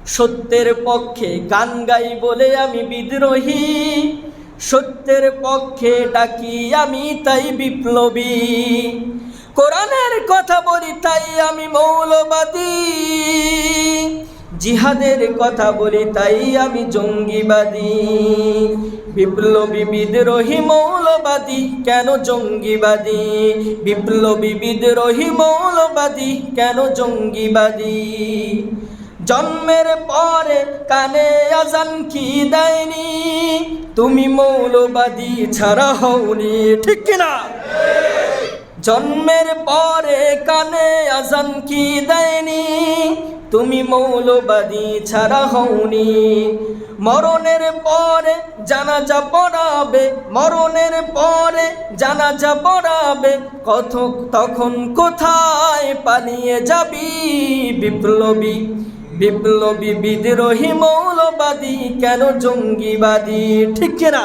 সত্যের পক্ষে গান গাই বলে আমি বিদ্রোহী, সত্যের পক্ষে ডাকি আমি তাই বিপ্লবী। কোরআনের কথা বলি তাই আমি মৌলবাদী, জিহাদের কথা বলি তাই আমি জঙ্গিবাদী। বিপ্লবী বিদ্রোহী মৌলবাদী কেন জঙ্গিবাদী, বিপ্লবী বিদ্রোহী মৌলবাদী কেন জঙ্গিবাদী। জন্মের পরে কানে আজান কি দেয়নি, তুমি মৌলবাদী ছাড়া হওনি, ঠিক কিনা? জন্মের পরে কানে আজান কি দেয়নি, তুমি মৌলবাদী ছাড়া হওনি। মরণের পরে জানাজা পড়াবে, মরণের পরে জানাজা পড়াবে, তখন কোথায় পালিয়ে যাবি? বিপ্লবী বিপ্লবী বিদ্রোহী মৌলবাদী কেন জঙ্গিবাদী, ঠিক কিনা?